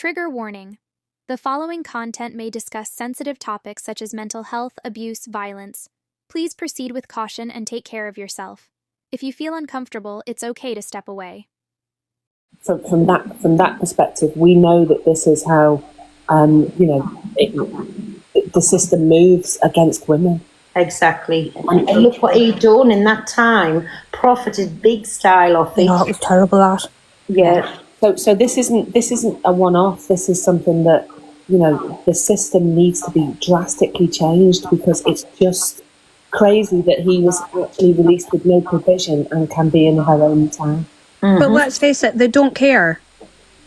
Trigger warning. The following content may discuss sensitive topics such as mental health, abuse, violence. Please proceed with caution and take care of yourself. If you feel uncomfortable, it's okay to step away. From that perspective, we know that this is how, the system moves against women. Exactly. And look what he done in that time. Profited big style off it. No, it was terrible, that. Yeah. So this isn't a one-off. This is something that, the system needs to be drastically changed, because it's just crazy that he was actually released with no provision and can be in her own town. Mm-hmm. But let's face it, they don't care.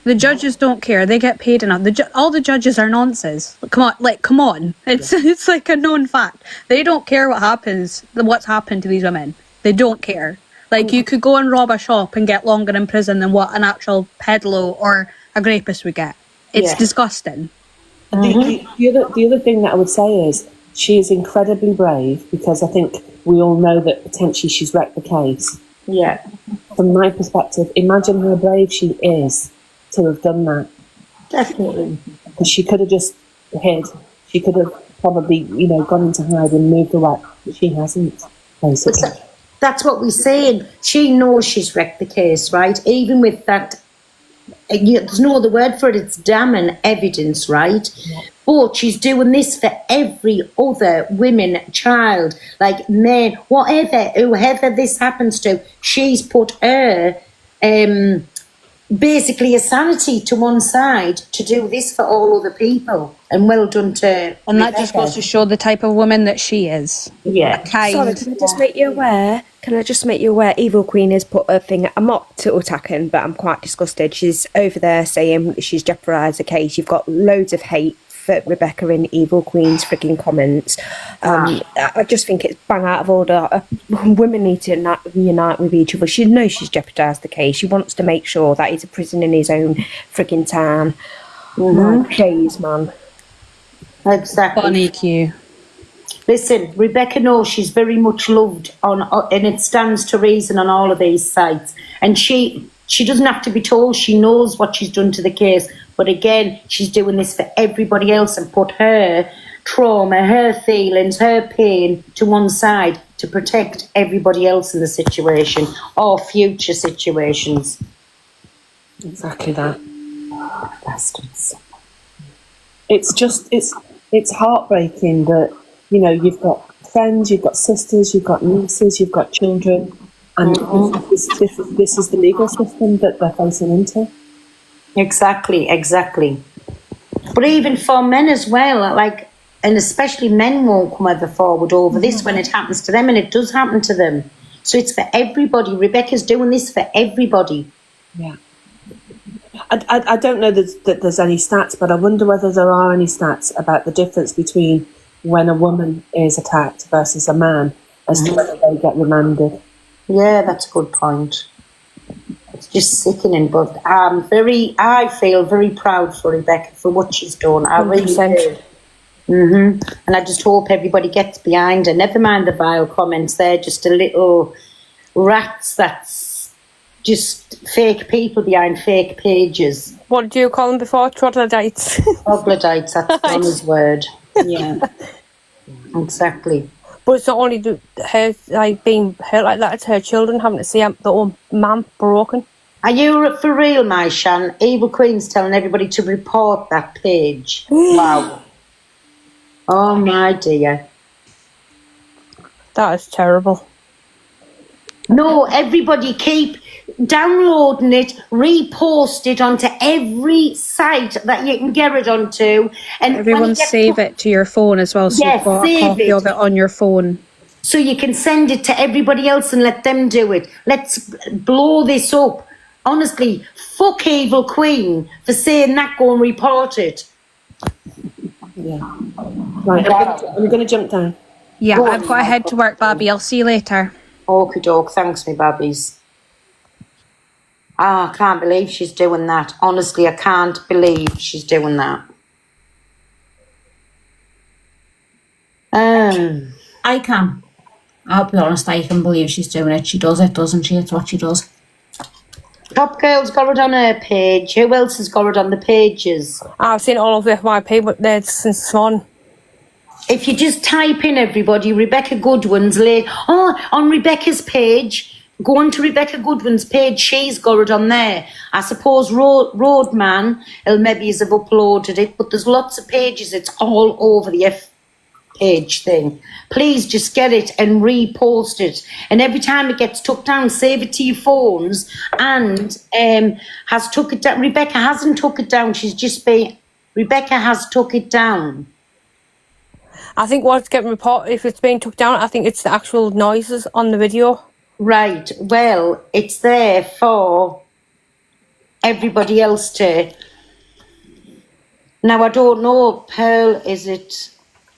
The judges don't care. They get paid enough. All the judges are nonsense. Come on. It's like a known fact. They don't care what's happened to these women. They don't care. Like, you could go and rob a shop and get longer in prison than what an actual peddler or a rapist would get. It's disgusting. The other thing that I would say is she is incredibly brave, because I think we all know that potentially she's wrecked the case. Yeah. From my perspective, imagine how brave she is to have done that. Definitely. Because she could have just hid. She could have probably, gone into hide and moved away. But she hasn't, basically. That's what we're saying. She knows she's wrecked the case, right? Even with that, there's no other word for it, it's damning evidence, right? Yeah. But she's doing this for every other woman, child, like men, whoever this happens to. She's put her, basically a sanity to one side to do this for all other people. And well done to And that just goes to show the type of woman that she is. Yeah. Sorry, can I just make you aware? Evil Queen has put a thing. I'm not to attacking, but I'm quite disgusted. She's over there saying she's jeopardised the case. You've got loads of hate for Rebecca in Evil Queen's freaking comments. I just think it's bang out of order. Women need to unite with each other. She knows she's jeopardised the case. She wants to make sure that he's a prison in his own freaking town. Days, man. Exactly. Funny Q. Listen, Rebecca knows she's very much loved and it stands to reason on all of these sites. And she doesn't have to be told. She knows what she's done to the case. But again, she's doing this for everybody else and put her trauma, her feelings, her pain to one side to protect everybody else in the situation or future situations. Exactly that. Bastards. It's heartbreaking that, you've got friends, you've got sisters, you've got nieces, you've got children, and this is the legal system that they're facing into. Exactly. But even for men as well, and especially men won't come ever forward over this when it happens to them, and it does happen to them. So it's for everybody. Rebecca's doing this for everybody. Yeah. I don't know that there's any stats, but I wonder whether there are any stats about the difference between when a woman is attacked versus a man as to whether they get remanded. Yeah, that's a good point. It's just sickening, but I feel very proud for Rebecca for what she's done. I really do. And I just hope everybody gets behind her. Never mind the vile comments, they're just a little rats that's just fake people behind fake pages. What did you call them before? Troglodytes. Troglodytes, that's Donna's word. Yeah, exactly. But it's not only her being hurt like that, it's her children having to see the old man broken. Are you for real, my Shan? Evil Queen's telling everybody to report that page. Wow. Oh my dear. That is terrible. No, everybody keep downloading it, repost it onto every site that you can get it onto. And everyone save it to your phone as well, so you've got a copy of it on your phone. So you can send it to everybody else and let them do it. Let's blow this up. Honestly, fuck Evil Queen for saying that, go and report it. Yeah. Right, I'm going to jump down. Yeah, I've got to head to work, Babby. I'll see you later. Okie doke, thanks me babbies. I can't believe she's doing that. Honestly, I can't believe she's doing that. I can. I'll be honest, I can believe she's doing it. She does it, doesn't she? It's what she does. Top Girl's got it on her page. Who else has got it on the pages? I've seen it all over FYP, but there's since this morning. If you just type in, everybody, Rebecca Goodwin's late. Oh, on Rebecca's page, go on to Rebecca Goodwin's page. She's got it on there. I suppose Roadman, maybe have uploaded it, but there's lots of pages. It's all over the page thing. Please just get it and repost it. And every time it gets took down, save it to your phones. And has took it down. Rebecca hasn't took it down. Rebecca has took it down. I think what's getting reported, if it's being took down, I think it's the actual noises on the video. Right. Well, it's there for everybody else to. Now, I don't know, Pearl, is it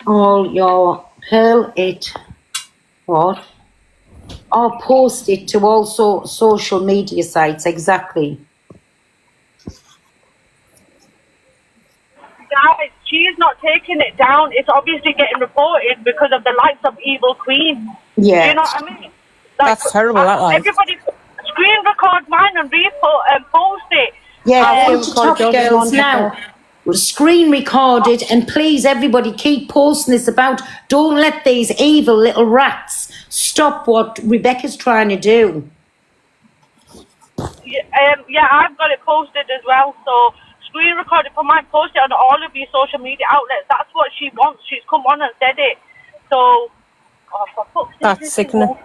all your. Pearl, it. What? Or post it to also social media sites, exactly. Guys, she is not taking it down. It's obviously getting reported because of the likes of Evil Queen. Yeah. Do you know what I mean? Like, That's terrible, that like. Everybody screen record mine and post it. Yeah, go to Top Girls now. Screen record it, and please, everybody, keep posting this about. Don't let these evil little rats stop what Rebecca's trying to do. Yeah, I've got it posted as well, so screen record it for mine, post it on all of your social media outlets. That's what she wants. She's come on and said it. So, for fuck's sake, That's sickening.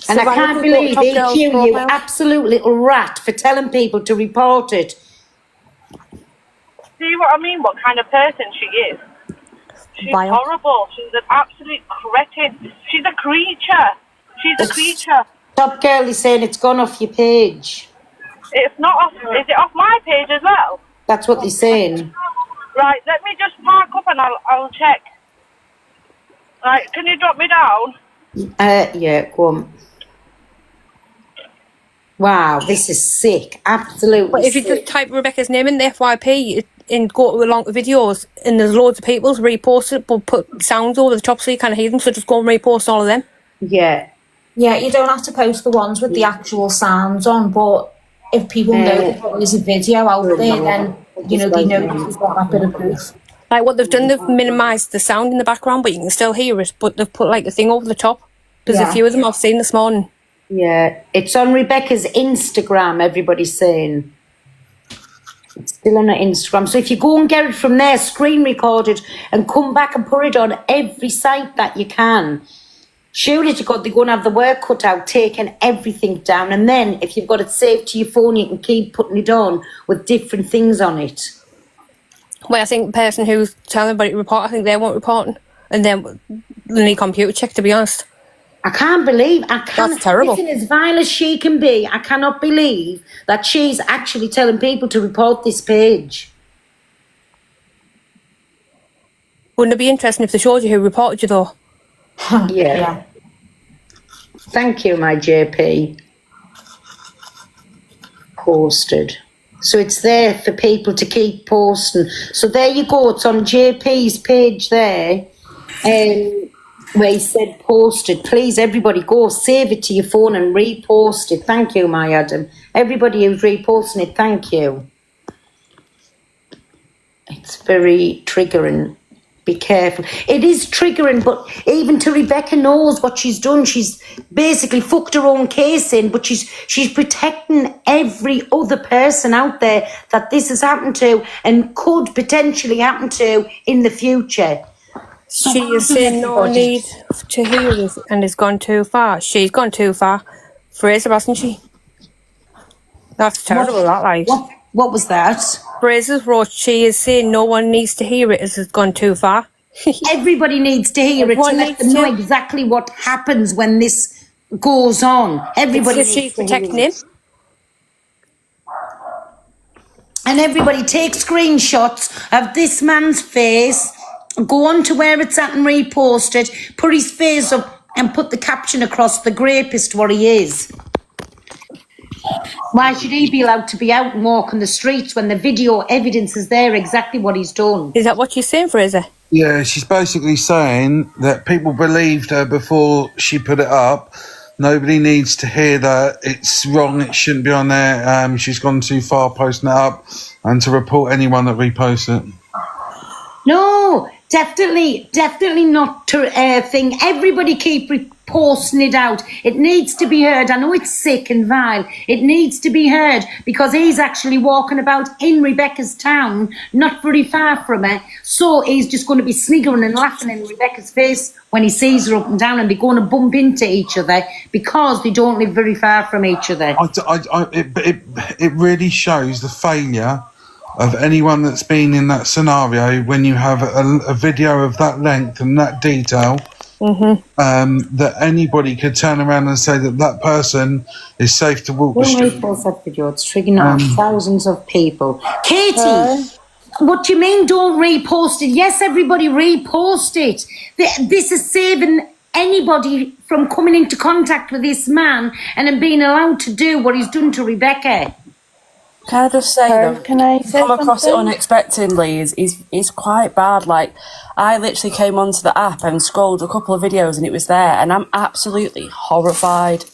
And I can't believe they kill you, absolute little rat, for telling people to report it. See what I mean? What kind of person she is? She's horrible. She's an absolute cretin. She's a creature. She's a creature. Top Girl is saying it's gone off your page. It's not off. Is it off my page as well? That's what they're saying. Right, let me just park up and I'll check. Right, can you drop me down? Yeah, go on. Wow, this is sick. Absolutely. But if you just type Rebecca's name in the FYP and go to along the videos, and there's loads of people repost it, but put sounds over the top so you can't hear them, so just go and repost all of them. Yeah. Yeah, you don't have to post the ones with the actual sounds on, but if people know that there's a video out there, then, you know, they know that you've got that bit of proof. Like what they've done, they've minimised the sound in the background, but you can still hear it, but they've put like a thing over the top. There's a few of them I've seen this morning. Yeah, it's on Rebecca's Instagram, everybody's saying. It's still on her Instagram. So if you go and get it from there, screen record it, and come back and put it on every site that you can. Surely to God, they're going to have the work cut out, taking everything down. And then if you've got it saved to your phone, you can keep putting it on with different things on it. Well, I think the person who's telling everybody to report, I think they weren't reporting. And then they need computer check, to be honest. I can't believe, That's terrible. Listen, as vile as she can be, I cannot believe that she's actually telling people to report this page. Wouldn't it be interesting if they showed you who reported you, though? Yeah. Thank you, my JP. Posted. So it's there for people to keep posting. So there you go. It's on JP's page there. Where he said posted. Please, everybody, go save it to your phone and repost it. Thank you, my Adam. Everybody who's reposting it, thank you. It's very triggering. Be careful. It is triggering, but even to Rebecca knows what she's done. She's basically fucked her own case in, but she's protecting every other person out there that this has happened to and could potentially happen to in the future. She is saying no need to hear this and has gone too far. She's gone too far. Fraser, hasn't she? That's terrible, that like. What was that? Fraser's wrote, she is saying no one needs to hear it as it's gone too far. Everybody needs to hear it to let them know exactly what happens when this goes on. Everybody needs she's to protecting hear him. it. And everybody take screenshots of this man's face, go on to where it's at and repost it, put his face up and put the caption across, the rapist what he is. Why should he be allowed to be out and walk on the streets when the video evidence is there exactly what he's done? Is that what you're saying, Fraser? Yeah, she's basically saying that people believed her before she put it up, Nobody needs to hear that it's wrong, it shouldn't be on there, she's gone too far posting it up, and to report anyone that reposts it. No, definitely not to thing. Everybody keep reposting it out. It needs to be heard. I know it's sick and vile. It needs to be heard because he's actually walking about in Rebecca's town, not very far from her. So he's just going to be sniggering and laughing in Rebecca's face when he sees her up and down, and they're going to bump into each other because they don't live very far from each other. It really shows the failure of anyone that's been in that scenario when you have a video of that length and that detail, that anybody could turn around and say that person is safe to walk the street. Don't repost that video. It's triggering off thousands of people. Katie, what do you mean don't repost it? Yes, everybody repost it. This is saving anybody from coming into contact with this man and him being allowed to do what he's done to Rebecca. Can I just say, Can I say come across it something? unexpectedly is quite bad. Like, I literally came onto the app and scrolled a couple of videos and it was there, and I'm absolutely horrified.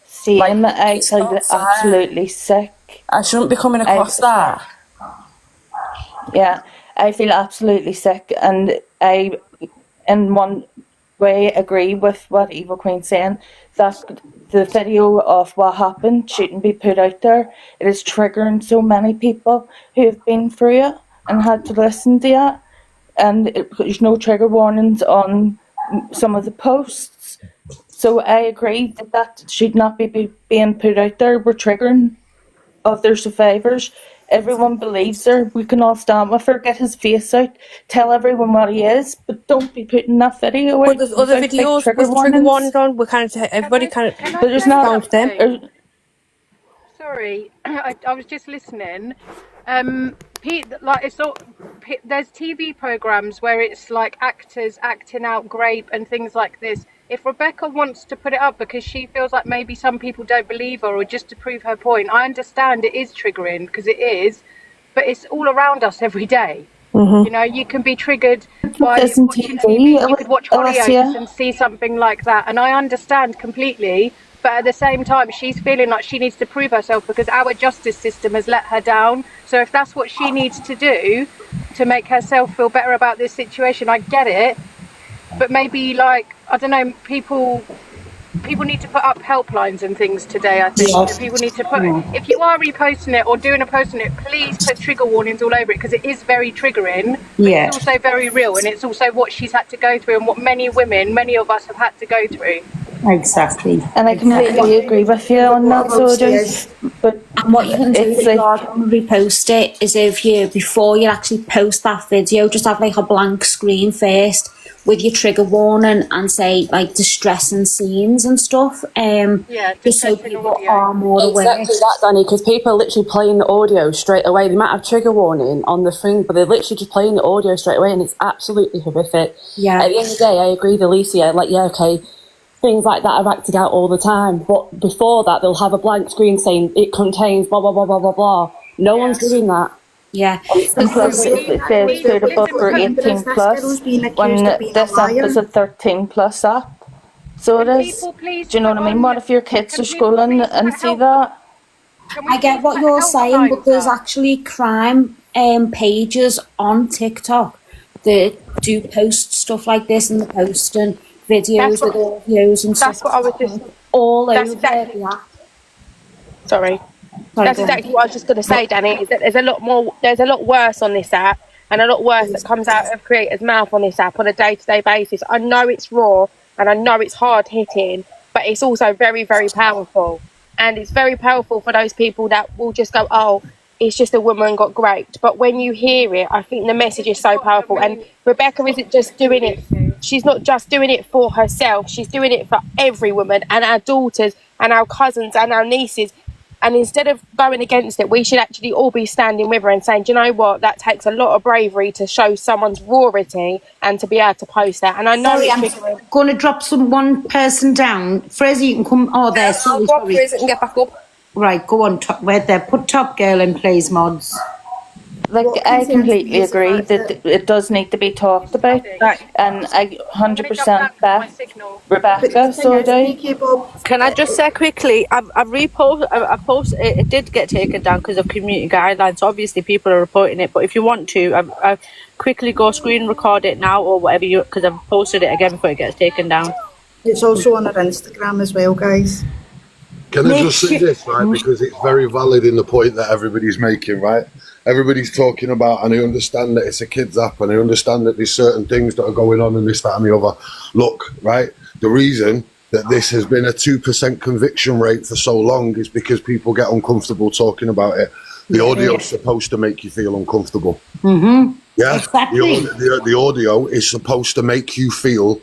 See, Like, I it's feel not fair. absolutely sick. I shouldn't be coming across that. Yeah, I feel absolutely sick, and I, in one way, agree with what Evil Queen's saying, that the video of what happened shouldn't be put out there. It is triggering so many people who have been through it and had to listen to it, and there's no trigger warnings on some of the posts. So I agree that should not be being put out there. We're triggering other survivors. Everyone believes her. We can all stand with her, get his face out, tell everyone what he is, but don't be putting that video out. But there's other videos with trigger warnings on. We kind of everybody kind of. But there's not them. Sorry, I was just listening. Like it's all, there's TV programs where it's like actors acting out rape and things like this. If Rebecca wants to put it up because she feels like maybe some people don't believe her or just to prove her point, I understand it is triggering because it is, but it's all around us every day. You know, you can be triggered by watching TV. You could watch Hollyoaks and see something like that, and I understand completely. But at the same time, she's feeling like she needs to prove herself because our justice system has let her down. So if that's what she needs to do to make herself feel better about this situation, I get it. But maybe, like, I don't know, people need to put up helplines and things today, I think. Yes. People need to put, if you are reposting it or doing a post on it, please put trigger warnings all over it because it is very triggering. But it's also very real, and it's also what she's had to go through and what many of us have had to go through. Exactly. And I completely agree with you on that, so but and what you can do if you are going to repost it is if you, before you actually post that video, just have like a blank screen first with your trigger warning and say like distressing scenes and stuff. Just so people are more aware. Exactly that, Danny, because people are literally playing the audio straight away. They might have trigger warning on the thing, but they're literally just playing the audio straight away, and it's absolutely horrific. Yeah. At the end of the day, I agree with Alicia. Like, yeah, okay, things like that are acted out all the time, but before that, they'll have a blank screen saying it contains blah blah blah blah blah blah. No one's doing that. Yeah. And plus it says suitable for 18 plus when this app is a 13 plus app. So it is. Do you know what I mean? What if your kids are scrolling and see that? I get what you're saying, but there's actually crime pages on TikTok that do post stuff like this, and they're posting videos with audios and stuff. That's what I was just all over the app. Sorry. That's exactly what I was just going to say, Danny. Is that there's a lot worse on this app, and a lot worse that comes out of creators' mouth on this app on a day-to-day basis. I know it's raw and I know it's hard hitting, but it's also very, very powerful. And it's very powerful for those people that will just go, oh, it's just a woman got raped. But when you hear it, I think the message is so powerful. And Rebecca isn't just doing it. She's not just doing it for herself. She's doing it for every woman and our daughters and our cousins and our nieces. And instead of going against it, we should actually all be standing with her and saying, do you know what? That takes a lot of bravery to show someone's rawity and to be able to post that. And I know I'm going to drop one person down. Fraser, you can come. Oh, there. Sorry. Fraser can get back up. Right, go on. Where there? Put Top Girl in, please, mods. like I completely agree that it does need to be talked about, and I 100% back Rebecca. So Can I just say quickly? I've reposted. I posted. It did get taken down because of community guidelines. So obviously, people are reporting it. But if you want to, I quickly go screen record it now or whatever you, because I've posted it again before it gets taken down. It's also on our Instagram as well, guys. Can I just say this, right? Because it's very valid in the point that everybody's making, right? Everybody's talking about, and I understand that it's a kids app, and I understand that there's certain things that are going on and this, that, and the other. Look, right? The reason that this has been a 2% conviction rate for so long is because people get uncomfortable talking about it. The audio is supposed to make you feel uncomfortable. Mm-hmm. Yeah, exactly. The audio is supposed to make you feel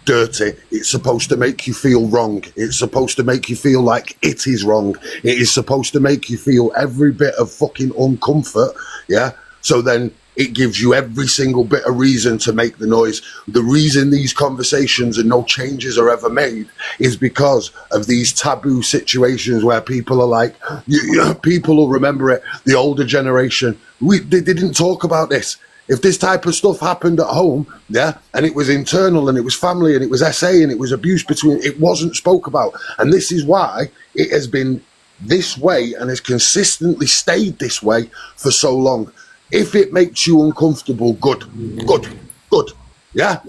dirty. It's supposed to make you feel wrong. It's supposed to make you feel like it is wrong. It is supposed to make you feel every bit of fucking uncomfort. Yeah. So then it gives you every single bit of reason to make the noise. The reason these conversations and no changes are ever made is because of these taboo situations where people are like, people will remember it. The older generation, they didn't talk about this. If this type of stuff happened at home, yeah, and it was internal and it was family and it was SA and it was abuse between, it wasn't spoke about. And this is why it has been this way and has consistently stayed this way for so long. If it makes you uncomfortable, good. Yeah?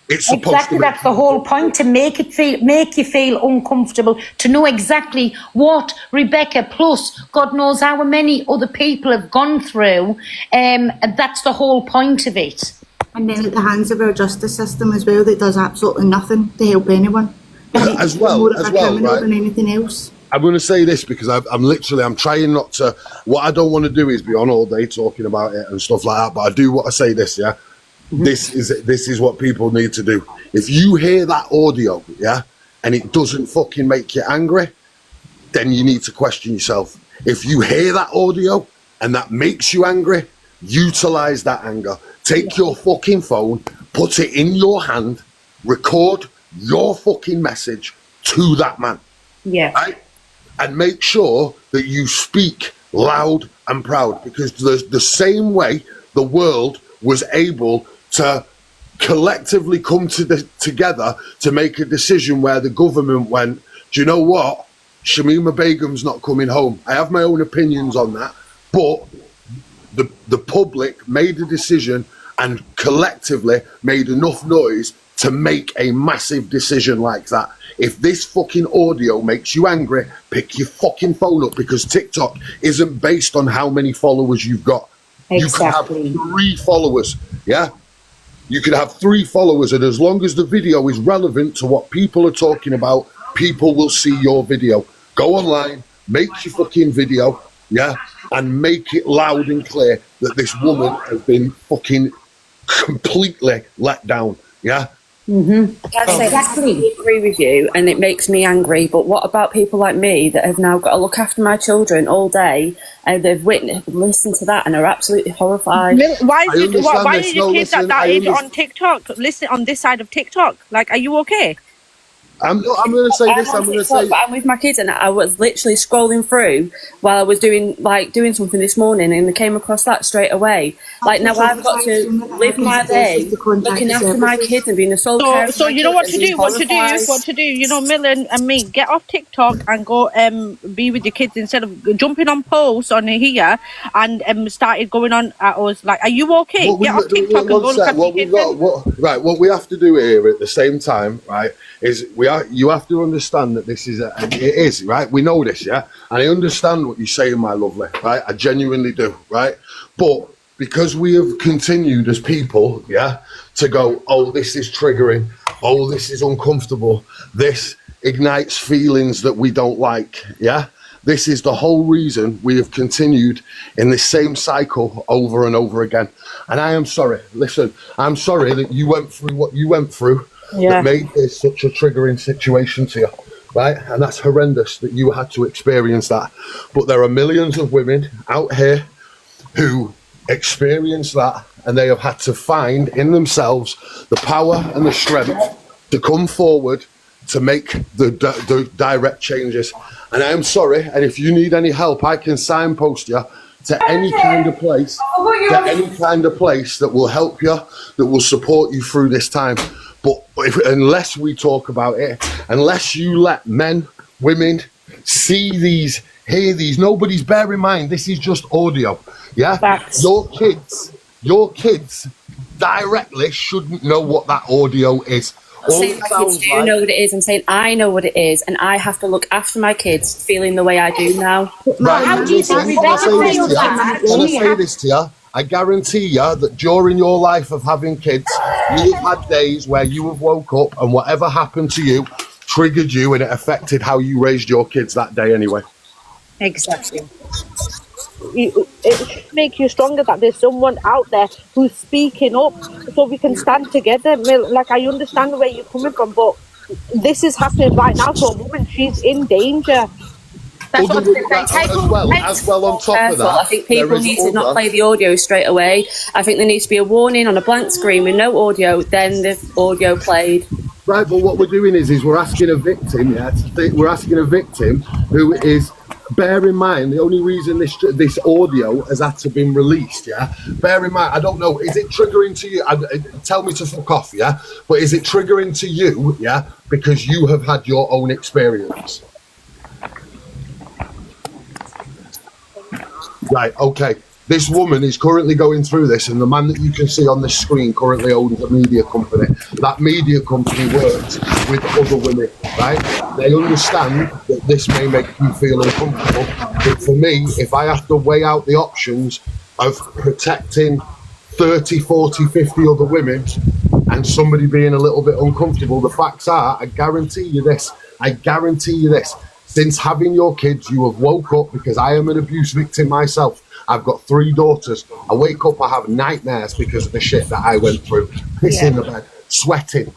It's supposed exactly, to that's the whole point, to make you feel uncomfortable, to know exactly what Rebecca plus God knows how many other people have gone through. That's the whole point of it. And then at the hands of our justice system as well, that does absolutely nothing to help anyone. as well, more of a criminal right? than anything else. I'm going to say this because I'm trying not to, what I don't want to do is be on all day talking about it and stuff like that, but I do want to say this, yeah? This is what people need to do. If you hear that audio, yeah, and it doesn't fucking make you angry, then you need to question yourself. If you hear that audio and that makes you angry, utilize that anger. Take your fucking phone, put it in your hand, record your fucking message to that man. Yeah. Right? And make sure that you speak loud and proud, because the same way the world was able to collectively come together to make a decision where the government went, do you know what? Shamima Begum's not coming home. I have my own opinions on that, but the public made a decision and collectively made enough noise to make a massive decision like that. If this fucking audio makes you angry, pick your fucking phone up, because TikTok isn't based on how many followers you've got. Exactly. You could have 3 followers, yeah? You could have 3 followers, and as long as the video is relevant to what people are talking about, people will see your video. Go online, make your fucking video, yeah? And make it loud and clear that this woman has been fucking completely let down, yeah? I agree with you, and it makes me angry. But what about people like me that have now got to look after my children all day, and they've listened to that and are absolutely horrified? Why are your kids at that age on TikTok? Listen, on this side of TikTok, like, are you okay? I'm going to say this. I'm with my kids, and I was literally scrolling through while I was doing something this morning, and I came across that straight away. Like, now I've got to live my day looking after my kids and being a sole carer. So you know what to do. What to do. You know, Millen and me, get off TikTok and go be with your kids instead of jumping on posts on here and started going on at us. Like, are you okay? Get off TikTok and go look after your kids. What we have to do here at the same time, right, is you have to understand that this is it is, right? We know this, yeah? And I understand what you're saying, my lovely, right? I genuinely do, right? But because we have continued as people, yeah, to go, oh, this is triggering, oh, this is uncomfortable, this ignites feelings that we don't like, yeah? This is the whole reason we have continued in this same cycle over and over again. And I am sorry, listen, I'm sorry that you went through what you went through. That made this such a triggering situation to you, right? And that's horrendous that you had to experience that. But there are millions of women out here who experience that, and they have had to find in themselves the power and the strength to come forward to make the direct changes. And I am sorry, and if you need any help, I can signpost you to any kind of place, that will help you, that will support you through this time. But unless we talk about it, unless you let men, women see these, hear these, bear in mind, this is just audio. Yeah. Facts. Your kids directly shouldn't know what that audio is. I'm saying my kids do know what it is. I'm saying I know what it is, and I have to look after my kids feeling the way I do now. Right. How do you think Rebecca feels like that? Can I say this to you? I guarantee you that during your life of having kids, you've had days where you have woke up and whatever happened to you triggered you, and it affected how you raised your kids that day anyway. Exactly. It should make you stronger that there's someone out there who's speaking up so we can stand together. Like, I understand where you're coming from, but this is happening right now to a woman. She's in danger. That's what I was going to say. As well on top of that, I think people need to not play the audio straight away. I think there needs to be a warning on a blank screen with no audio, then the audio played. Right, but what we're doing is we're asking a victim, who is, bear in mind, the only reason this audio has had to been released, bear in mind, I don't know, is it triggering to you? Tell me to fuck off, but is it triggering to you, because you have had your own experience? Right, okay. This woman is currently going through this, and the man that you can see on this screen currently owns a media company. That media company works with other women, right? They understand that this may make you feel uncomfortable, but for me, if I have to weigh out the options of protecting 30, 40, 50 other women and somebody being a little bit uncomfortable, the facts are, I guarantee you this, since having your kids, you have woke up, because I am an abuse victim myself. I've got 3 daughters. I wake up, I have nightmares because of the shit that I went through. Pissing in the bed, sweating,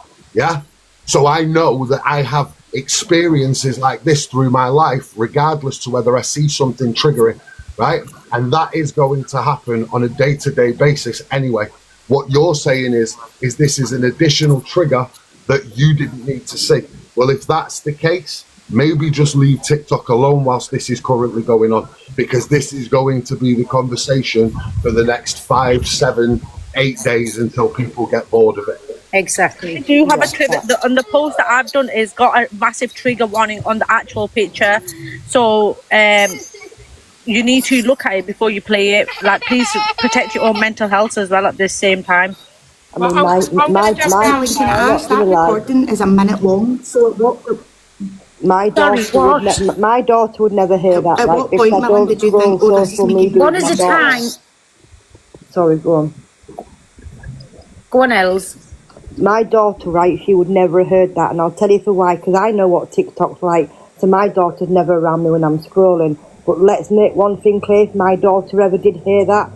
So I know that I have experiences like this through my life, regardless to whether I see something triggering, right? And that is going to happen on a day-to-day basis anyway. What you're saying is this is an additional trigger that you didn't need to see. Well, if that's the case, maybe just leave TikTok alone whilst this is currently going on, because this is going to be the conversation for the next 5, 7, 8 days until people get bored of it. Exactly. I do have a trigger. On the post that I've done, is got a massive trigger warning on the actual picture. So you need to look at it before you play it. Like, please protect your own mental health as well at the same time. I mean, that recording is a minute long. So what? My daughter would never hear that. At what point, Melanie, did you think, oh, this is making... What is the time? Sorry, go on. Go on, Els. My daughter, right, she would never have heard that, and I'll tell you for why, because I know what TikTok's like. So my daughter's never around me when I'm scrolling. But let's make one thing clear, if my daughter ever did hear that,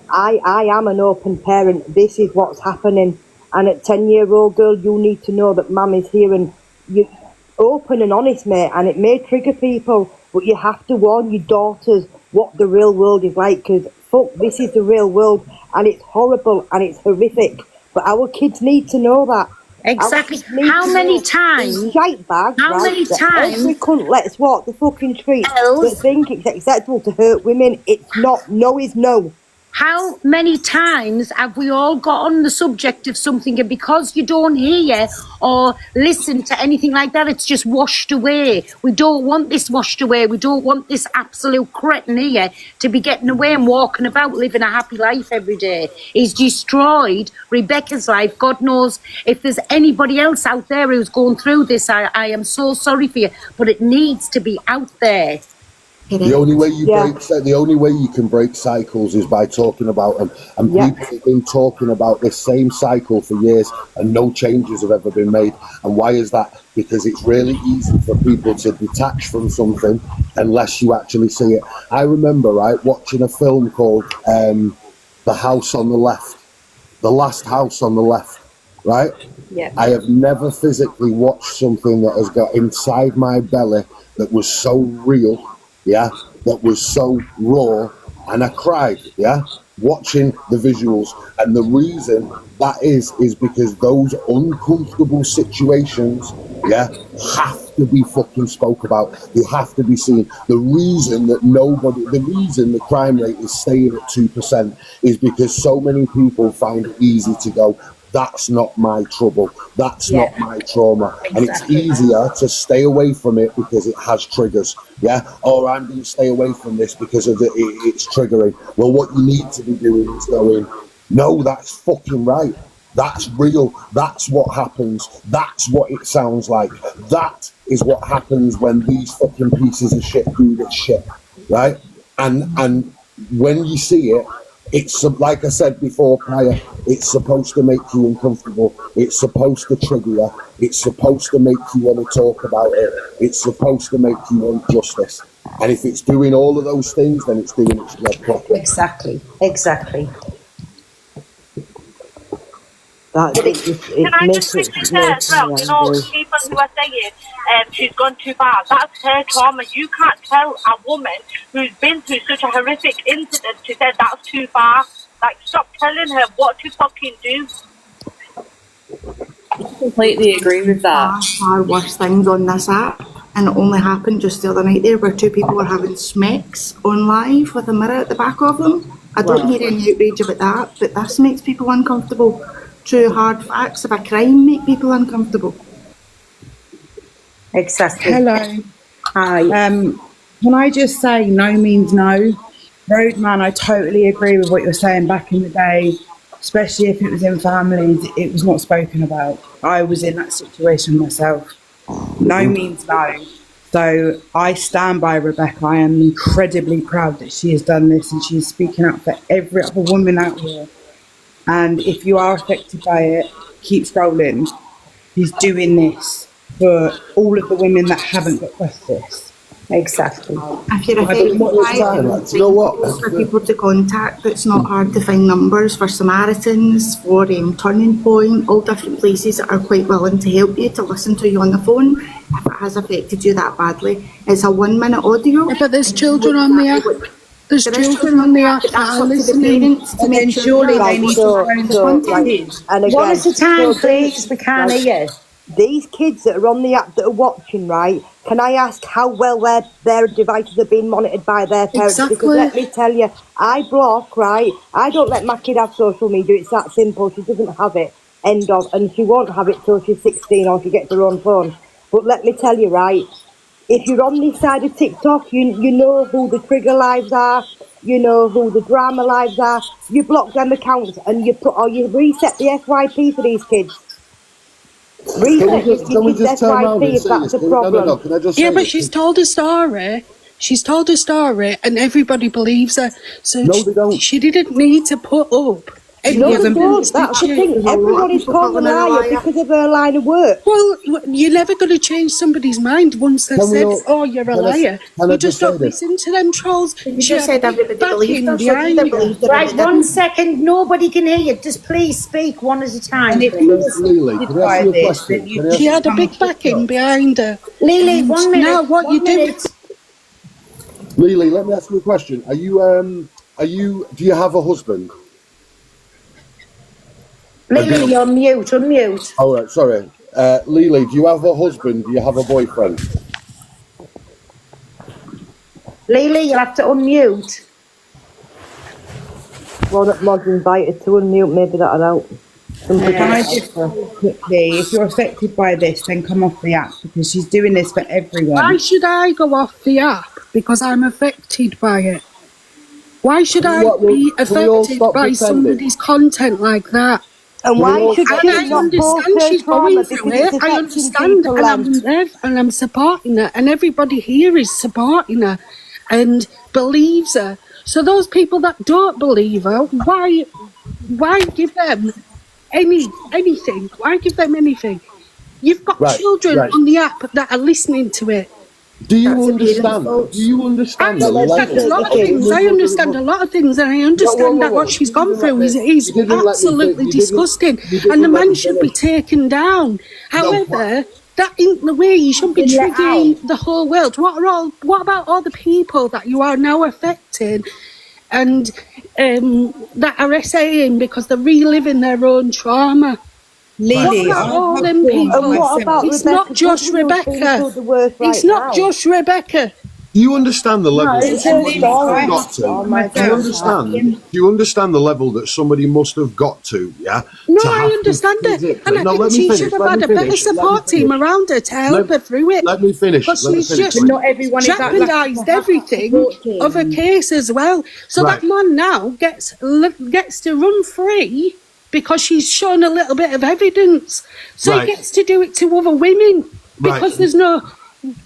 I am an open parent. This is what's happening. And at 10-year-old girl, you need to know that mum is here, and you open and honest, mate, and it may trigger people, but you have to warn your daughters what the real world is like, because fuck, this is the real world, and it's horrible and it's horrific, but our kids need to know that. Exactly. How many times? Shite bags, how many times? Every cunt lets walk the fucking street that think it's acceptable to hurt women. It's not. No is no. How many times have we all got on the subject of something, and because you don't hear or listen to anything like that, it's just washed away? We don't want this washed away. We don't want this absolute cretin here to be getting away and walking about living a happy life every day. He's destroyed Rebecca's life. God knows if there's anybody else out there who's going through this, I am so sorry for you, but it needs to be out there. The only way you can break cycles is by talking about them. And people have been talking about this same cycle for years, and no changes have ever been made. And why is that? Because it's really easy for people to detach from something unless you actually see it. I remember, watching a film called The House on the Left, The Last House on the Left, right? Yeah. I have never physically watched something that has got inside my belly that was so real, that was so raw, and I cried, watching the visuals. And the reason that is because those uncomfortable situations yeah, have to be fucking spoke about. They have to be seen. The reason the crime rate is staying at 2% is because so many people find it easy to go, that's not my trouble, that's not my trauma. And it's easier to stay away from it because it has triggers, yeah? Or I'm going to stay away from this because of it's triggering. Well, what you need to be doing is going, no, that's fucking right. That's real. That's what happens. That's what it sounds like. That is what happens when these fucking pieces of shit do this shit, right? And when you see it, it's like I said before prior, it's supposed to make you uncomfortable. It's supposed to trigger you. It's supposed to make you want to talk about it. It's supposed to make you want justice. And if it's doing all of those things, then it's doing its job properly. Exactly. Can I just quickly say as well, you know, people who are saying she's gone too far, that's her trauma. You can't tell a woman who's been through such a horrific incident to say that's too far. Like, stop telling her what to fucking do. I completely agree with that. Far worse things on this app, and it only happened just the other night there where 2 people were having smecks on live with a mirror at the back of them. I don't hear any outrage about that, but this makes people uncomfortable. True hard facts of a crime make people uncomfortable. Exactly. Hello. Hi. Can I just say no means no? Roadman, I totally agree with what you're saying. Back in the day, especially if it was in families, it was not spoken about. I was in that situation myself. No means no. So I stand by Rebecca. I am incredibly proud that she has done this and she's speaking out for every other woman out here. And if you are affected by it, keep scrolling. He's doing this for all of the women that haven't got justice. Exactly. If you're affected by it, for people to contact, it's not hard to find numbers for Samaritans, for Turning Point, all different places that are quite willing to help you, to listen to you on the phone if it has affected you that badly. It's a 1-minute audio. Yeah, but there's children on the app. There's children on the app that are listening. And then surely they need to find the content. And again, one at a time, please. We can't hear you. These kids that are on the app that are watching, right? Can I ask how well their devices are being monitored by their parents? Exactly. Because let me tell you, I block, right? I don't let my kid have social media. It's that simple. She doesn't have it. End of. And she won't have it till she's 16 or she gets her own phone. But let me tell you, right? If you're on this side of TikTok, you know who the trigger lives are, you know who the drama lives are. You block them accounts and you reset the FYP for these kids. Can we just turn around and if that's a problem. No, can I just but she's told a story. She's told a story and everybody believes her. So no, they don't. She didn't need to put up. No, they don't. That's the thing. Everybody's called a liar because of her line of work. Well, you're never going to change somebody's mind once they've said, "Oh, you're a liar." You just don't listen to them trolls. You just said everybody believes her. Right, 1 second. Nobody can hear you. Just please speak one at a time. Lily, can I ask you a question? She had a big backing behind her. Lily, 1 minute. Now, what you do? Lily, let me ask you a question. Do you have a husband? Lily, you're mute. Unmute. All right, sorry. Lily, do you have a husband? Do you have a boyfriend? Lily, you'll have to unmute. Well, that mod's invited to unmute, maybe that'll help. Can I just quickly, if you're affected by this, then come off the app because she's doing this for everyone. Why should I go off the app? Because I'm affected by it. Why should I be affected by somebody's content like that? And why should I understand she's going through it. I understand, and I'm there, and I'm supporting her, and everybody here is supporting her and believes her. So those people that don't believe her, why give them anything? Why give them anything? You've got children on the app that are listening to it. Do you understand? Do you understand? I understand a lot of things. I understand a lot of things, and I understand that what she's gone through is absolutely disgusting, and the man should be taken down. However, that ain't the way. You shouldn't be triggering the whole world. What about all the people that you are now affecting, and that are saying because they're reliving their own trauma? Lily, what about all them people? And what about It's Rebecca not just Goodwin, who's been Rebecca. through the worst It's right not now? just Rebecca. Do you understand the level No, that it's her somebody story. got to? Oh my Do you God. understand? Do you understand the level that somebody must have got to? Yeah. No, to I have to understand it. physically- And I No, think let me she finish. should have Let had me a better finish. Let me support finish. team around her to help her through it. Let me finish. But Let me she's finish, just please. Not everyone is that lucky jeopardised to have everything support team. of her case as well. So Right. that man now gets to run free because she's shown a little bit of evidence. So Right. he gets to do it to other women because Right. there's no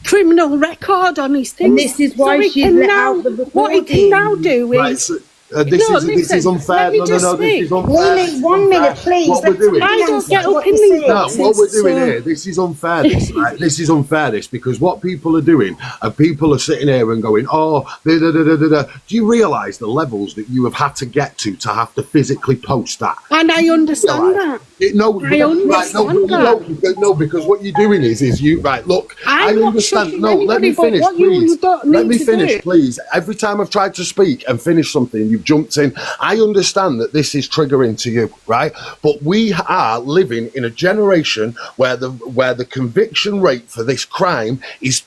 criminal record on his things. And this is why so he she's can let now, out the what he can now recording. do Right, is... so, this is unfair. let me No, just this speak. is unfair. Lily, This is 1 unfair. minute, please. What we're Let somebody doing. I don't answer get what up in you're these saying. No, what we're doing so- here, this is unfair, this, right? This is unfair, this, because what people are doing, and people are sitting here and going, oh, da, da, da, da, da, da. Do you realise the levels that you have had to get to have to physically post that? And I understand that. No, I understand that. No, because what you're doing is you, right, look, I I'm not understand. shushing No, let me anybody, but finish, what you please. don't Let need me to finish, do- please. Every time I've tried to speak and finish something, you've jumped in. I understand that this is triggering to you, right? But we are living in a generation where the conviction rate for this crime is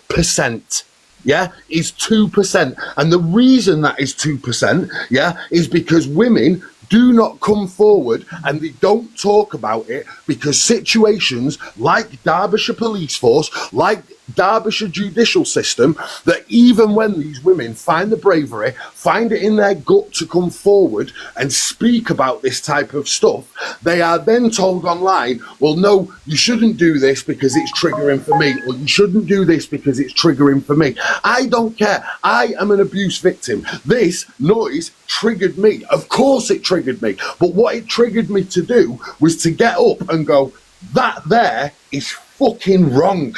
2%. Yeah, is 2%. And the reason that is 2%, yeah, is because women do not come forward and they don't talk about it because situations like Derbyshire Police Force, like Derbyshire judicial system, that even when these women find the bravery, find it in their gut to come forward and speak about this type of stuff, they are then told online, well, no, you shouldn't do this because it's triggering for me, or you shouldn't do this because it's triggering for me. I don't care. I am an abuse victim. This noise triggered me. Of course it triggered me. But what it triggered me to do was to get up and go, that there is fucking wrong.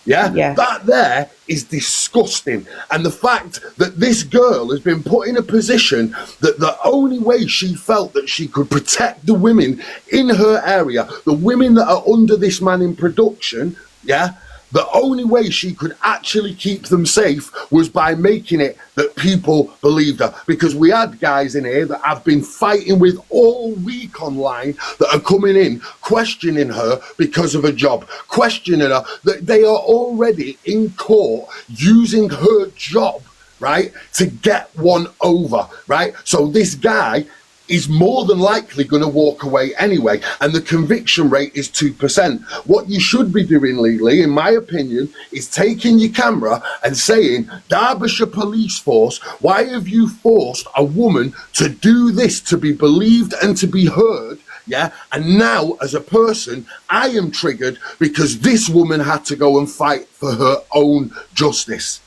Yeah, that there is disgusting. And the fact that this girl has been put in a position that the only way she felt that she could protect the women in her area, the women that are under this man in production, yeah, the only way she could actually keep them safe was by making it that people believed her. Because we had guys in here that I've been fighting with all week online that are coming in, questioning her because of a job, questioning her, that they are already in court using her job, right, to get one over, right? So this guy is more than likely going to walk away anyway, and the conviction rate is 2%. What you should be doing, Lily, in my opinion, is taking your camera and saying, Derbyshire Police Force, why have you forced a woman to do this, to be believed and to be heard? Yeah, and now as a person, I am triggered because this woman had to go and fight for her own justice.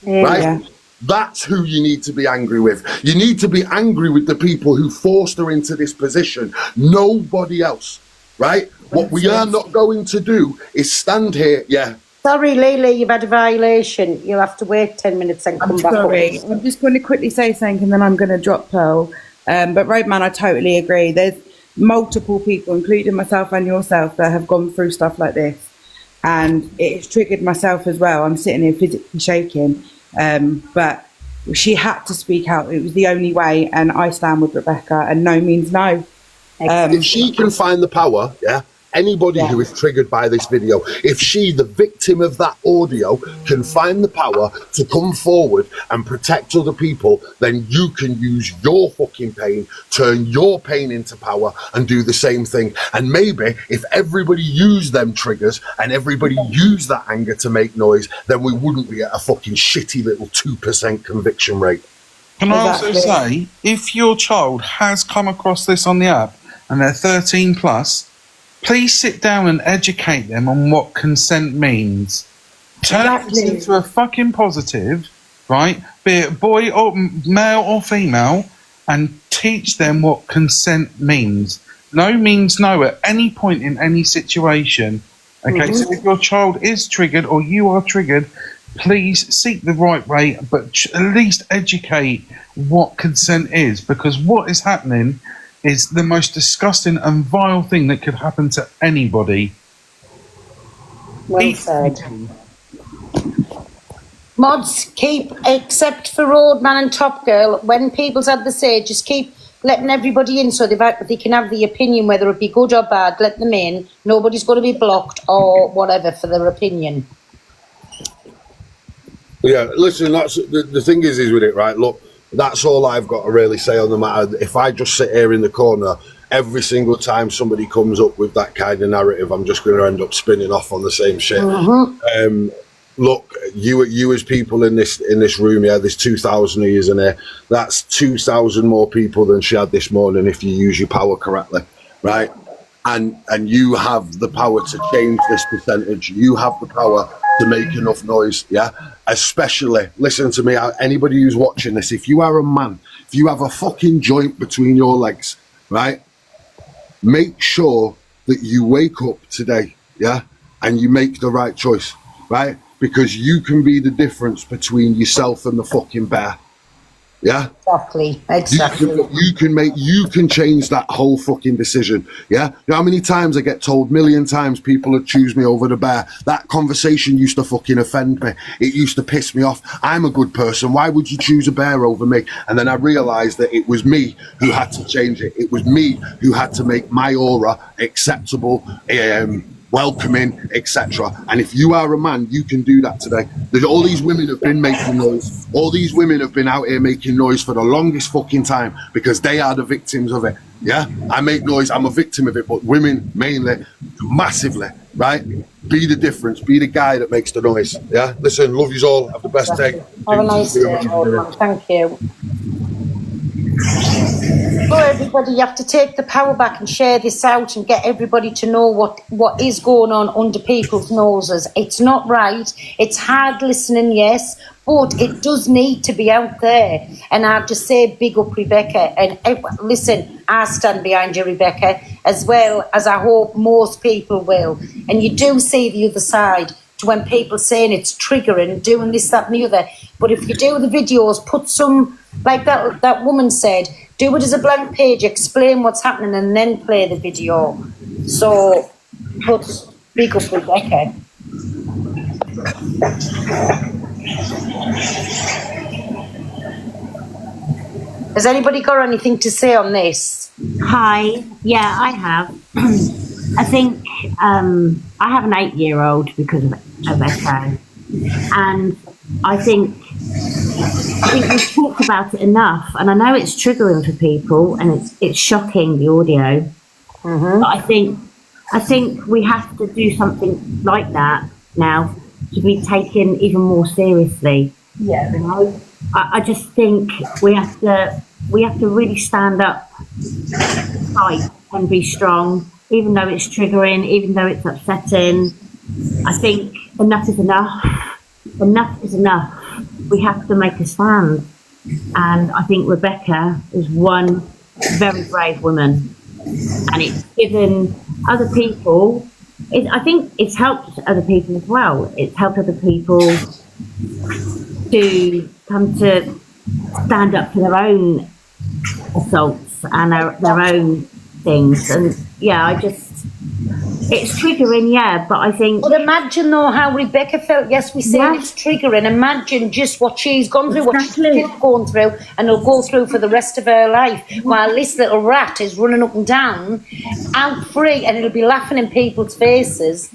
Right? Yeah. That's who you need to be angry with. You need to be angry with the people who forced her into this position. Nobody else, right? What we are not going to do is stand here. Yeah. Sorry, Lily, you've had a violation. You'll have to wait 10 minutes and come back Sorry, up. I'm just going to quickly say something and then I'm going to drop Pearl. But Roadman, I totally agree. There's multiple people, including myself and yourself, that have gone through stuff like this. And it's triggered myself as well. I'm sitting here physically shaking. But she had to speak out. It was the only way, and I stand with Rebecca, and no means no. If she can find the power, yeah, anybody who is triggered by this video, if she, the victim of that audio, can find the power to come forward and protect other people, then you can use your fucking pain, turn your pain into power and do the same thing. And maybe if everybody used them triggers and everybody used that anger to make noise, then we wouldn't be at a fucking shitty little 2% conviction rate. Can I also say, if your child has come across this on the app and they're 13 plus, please sit down and educate them on what consent means. Turn this into a fucking positive, right? Be it boy or male or female, and teach them what consent means. No means no at any point in any situation. Okay, so if your child is triggered or you are triggered, please seek the right way, but at least educate what consent is, because what is happening is the most disgusting and vile thing that could happen to anybody. Well said. Mods, keep, except for Roadman and Top Girl, when people's had the say, just keep letting everybody in so they can have the opinion, whether it be good or bad. Let them in. Nobody's going to be blocked or whatever for their opinion. Yeah, listen, that's the thing is with it, right? Look, that's all I've got to really say on the matter. If I just sit here in the corner, every single time somebody comes up with that kind of narrative, I'm just going to end up spinning off on the same shit. Look, you as people in this room, yeah, there's 2,000 of yous in here. That's 2,000 more people than she had this morning if you use your power correctly, right? And you have the power to change this percentage. You have the power to make enough noise, yeah? Especially, listen to me, anybody who's watching this, if you are a man, if you have a fucking joint between your legs, right? Make sure that you wake up today, yeah? And you make the right choice, right? Because you can be the difference between yourself and the fucking bear. Yeah? Exactly. You can change that whole fucking decision. Yeah? You know how many times I get told, million times, people would choose me over the bear? That conversation used to fucking offend me. It used to piss me off. I'm a good person. Why would you choose a bear over me? And then I realized that it was me who had to change it. It was me who had to make my aura acceptable, welcoming, etc. And if you are a man, you can do that today. All these women have been making noise. All these women have been out here making noise for the longest fucking time because they are the victims of it. Yeah, I make noise, I'm a victim of it, but women mainly, massively, right? Be the difference, be the guy that makes the noise. Yeah, listen, love yous all, have the best day. Have a nice day, thank you. So everybody, you have to take the power back and share this out and get everybody to know what is going on under people's noses. It's not right. It's hard listening, yes, but it does need to be out there. And I'll just say big up Rebecca. And listen, I stand behind you, Rebecca, as well as I hope most people will. And you do see the other side to when people saying it's triggering, doing this, that and the other. But if you do the videos, put some, like that woman said, do it as a blank page, explain what's happening and then play the video. So, but big up Rebecca. Has anybody got anything to say on this? Hi, yeah, I have. I think I have an 8-year-old because of Echo, and I think we've talked about it enough, and I know it's triggering for people, and it's shocking, the audio. But I think we have to do something like that now to be taken even more seriously. Yeah. You know? I just think we have to really stand up, fight, and be strong, even though it's triggering, even though it's upsetting. I think enough is enough. Enough is enough. We have to make a stand. And I think Rebecca is one very brave woman. And it's given other people, I think it's helped other people as well. It's helped other people to come to stand up for their own assaults and their own things. And yeah, it's triggering, yeah, but I think... But imagine, though, how Rebecca felt. Yes, we say it's triggering. Imagine just what she's gone through, what she's going through, and it'll go through for the rest of her life, while this little rat is running up and down, out free, and it'll be laughing in people's faces,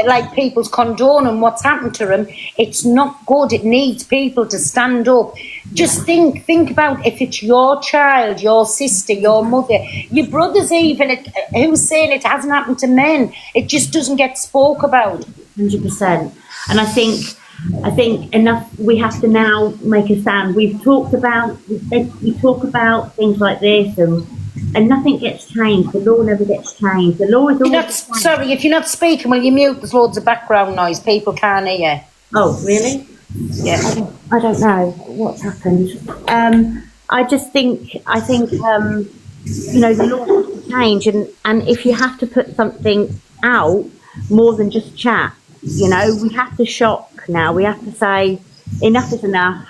like people's condoning what's happened to him. It's not good. It needs people to stand up. Just think about if it's your child, your sister, your mother, your brothers even, who's saying it hasn't happened to men. It just doesn't get spoke about. 100%. And I think enough, we have to now make a stand. We talk about things like this and nothing gets changed. The law never gets changed. The law is always... Sorry, if you're not speaking, will you mute? There's loads of background noise. People can't hear you. Oh, really? Yeah. I don't know what's happened. I think you know, the law has to change, and if you have to put something out more than just chat, you know, we have to shock now. We have to say enough is enough.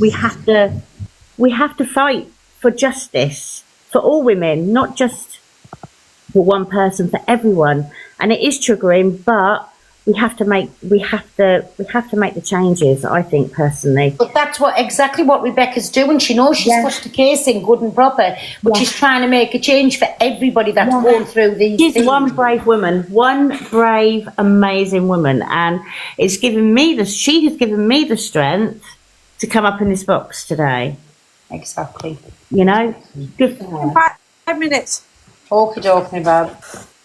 We have to fight for justice for all women, not just for one person, for everyone. And it is triggering, but we have to make the changes, I think, personally. But that's exactly what Rebecca's doing. She knows she's pushed the case in good and proper, but she's trying to make a change for everybody that's going through these things. She's one brave woman, one brave, amazing woman, and she has given me the strength to come up in this box today. Exactly. You know? Just 5 minutes. Okie dokie, Bob.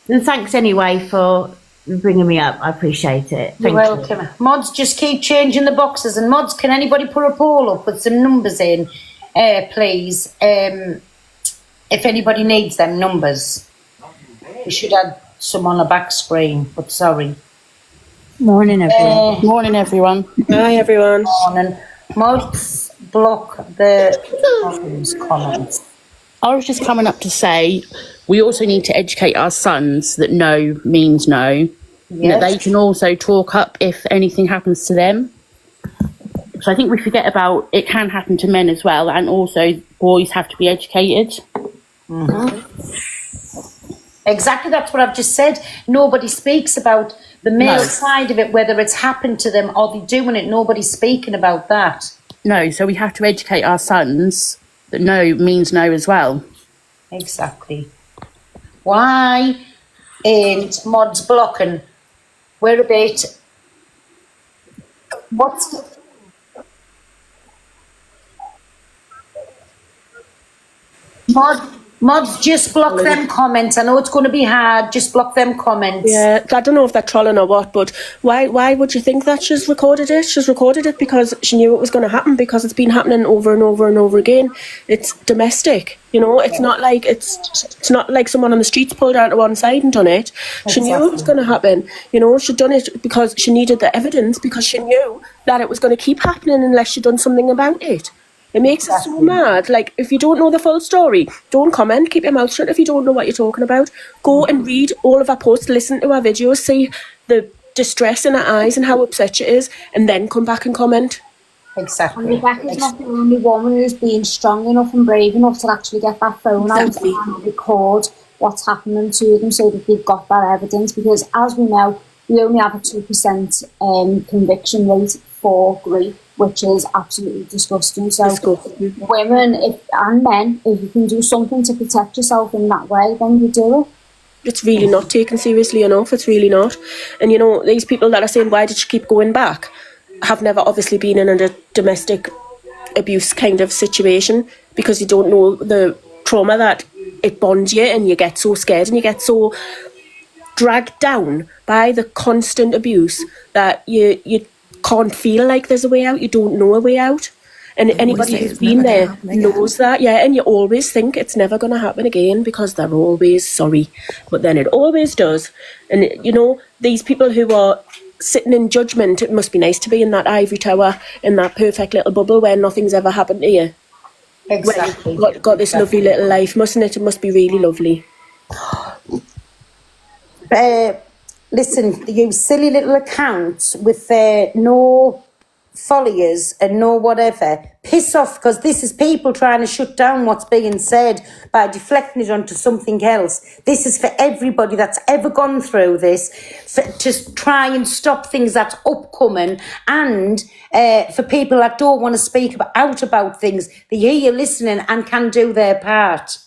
And thanks anyway for bringing me up. I appreciate it. You're welcome. Mods, just keep changing the boxes. And Mods, can anybody put a poll up with some numbers in, please? If anybody needs them numbers. We should have some on the back screen, but sorry. Morning, everyone. Morning, everyone. Hi, everyone. Morning. Mods, block the comments. I was just coming up to say we also need to educate our sons that no means no. Yes. That they can also talk up if anything happens to them. So I think we forget about it can happen to men as well, and also boys have to be educated. Mm-hmm. Exactly, that's what I've just said. Nobody speaks about the male side of it, whether it's happened to them or they're doing it. Nobody's speaking about that. No, so we have to educate our sons that no means no as well. Exactly. Why ain't Mods blocking? We're a bit... What's... Mods, just block them comments. I know it's going to be hard. Just block them comments. Yeah, I don't know if they're trolling or what, but why would you think that she's recorded it? She's recorded it because she knew it was going to happen, because it's been happening over and over and over again. It's domestic, you know. It's not like it's not like someone on the streets pulled out to one side and done it. She knew it was going to happen. You know, she'd done it because she needed the evidence, because she knew that it was going to keep happening unless she'd done something about it. It makes us so mad. Like, if you don't know the full story, don't comment. Keep your mouth shut if you don't know what you're talking about. Go and read all of our posts, listen to our videos, see the distress in her eyes and how upset she is, and then come back and comment. Exactly. And Rebecca's not the only woman who's been strong enough and brave enough to actually get that phone out and record what's happening to them so that they've got that evidence. Because, as we know, we only have a 2% conviction rate for rape, which is absolutely disgusting. So women and men, if you can do something to protect yourself in that way, then you do it. It's really not taken seriously enough. It's really not. And, you know, these people that are saying, why did she keep going back, have never obviously been in a domestic abuse kind of situation, because you don't know the trauma that it bonds you, and you get so scared and you get so dragged down by the constant abuse that you can't feel like there's a way out. You don't know a way out. And anybody who's been there knows that, and you always think it's never going to happen again because they're always sorry. But then it always does. And, you know, these people who are sitting in judgment, it must be nice to be in that ivory tower, in that perfect little bubble where nothing's ever happened to you. Exactly. Got this lovely little life, mustn't it? It must be really lovely. Listen, you silly little accounts with no followers and no whatever, piss off, because this is people trying to shut down what's being said by deflecting it onto something else. This is for everybody that's ever gone through this, to try and stop things that's upcoming, and for people that don't want to speak out about things. They hear you listening and can do their part.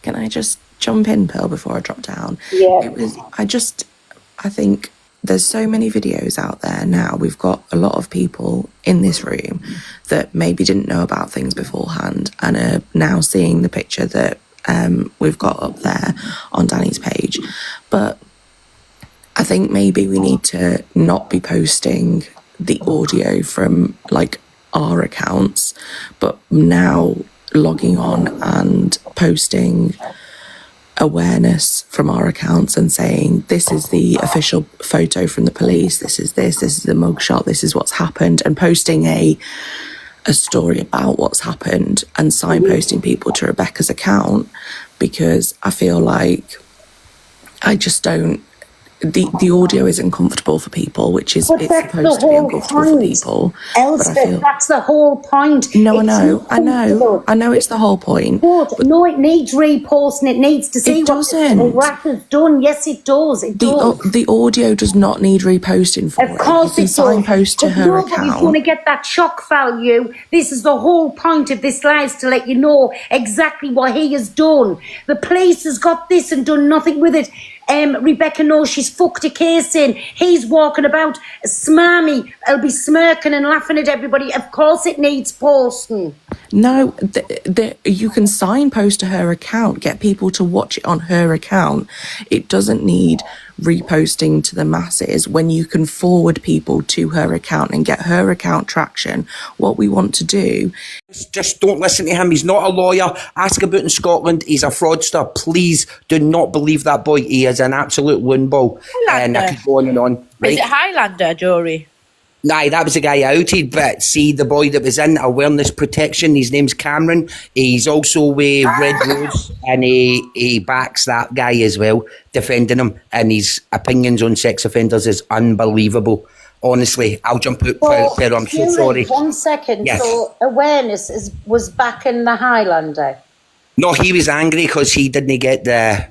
Can I just jump in, Pearl, before I drop down? Yeah. I think there's so many videos out there now. We've got a lot of people in this room that maybe didn't know about things beforehand and are now seeing the picture that we've got up there on Danny's page. But I think maybe we need to not be posting the audio from like our accounts, but now logging on and posting awareness from our accounts and saying, this is the official photo from the police, this is the mugshot, this is what's happened, and posting a story about what's happened and signposting people to Rebecca's account, because I feel like I just don't the audio isn't comfortable for people, which is But it's that's supposed the to be whole uncomfortable for point. people. Elspeth, that's the whole point. No, It's I know it's the whole point. But no, it needs reposting. It needs to see what the rat has done. Yes, it does. It does. The audio does not need reposting for it. Of course you it can does. signpost to But her nobody's account. going to get that shock value. This is the whole point of this lies, to let you know exactly what he has done. The police has got this and done nothing with it. Rebecca knows she's fucked a case in. He's walking about smarmy. He'll be smirking and laughing at everybody. Of course it needs posting. No, you can signpost to her account, get people to watch it on her account. It doesn't need reposting to the masses when you can forward people to her account and get her account traction. What we want to do... Just don't listen to him. He's not a lawyer. Ask about in Scotland. He's a fraudster. Please do not believe that boy. He is an absolute loon ball. And I could go on and on. Right? Is it Highlander, Jory? Nah, that was the guy outed, but see the boy that was in awareness protection, his name's Cameron. He's also with Red Rose, and he backs that guy as well, defending him, and his opinions on sex offenders is unbelievable. Honestly, I'll jump out there. I'm so sorry. 1 second. Yes. So awareness was back in the Highlander. No, he was angry because he didn't get the,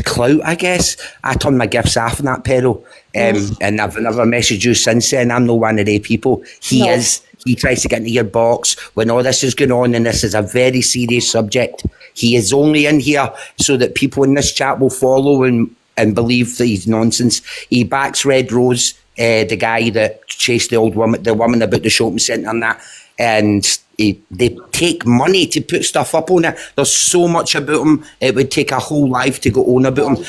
clout, I turned my gifts off in that peril. And I've never messaged you since then. I'm no one of the people. He is. He tries to get into your box when all this is going on, and this is a very serious subject. He is only in here so that people in this chat will follow and believe that he's nonsense. He backs Red Rose, the guy that chased the woman about the shopping centre and that. And they take money to put stuff up on it. There's so much about him, it would take a whole life to go on about him.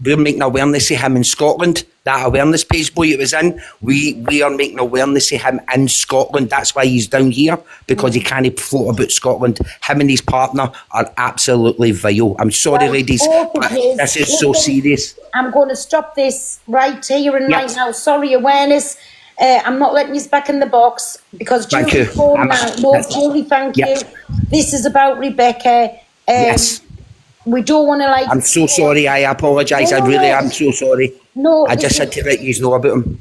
We're making awareness of him in Scotland. That awareness page boy it was in, we are making awareness of him in Scotland. That's why he's down here, because he can't float about Scotland. Him and his partner are absolutely vile. I'm sorry, ladies, but this is so serious. I'm going to stop this right here and right now. Sorry, awareness. I'm not letting you back in the box because Julie's phone now. No, Julie, thank you. This is about Rebecca. Yes. We don't want to I'm so sorry. I apologise. I really am so sorry. No, I just had to let you know about him.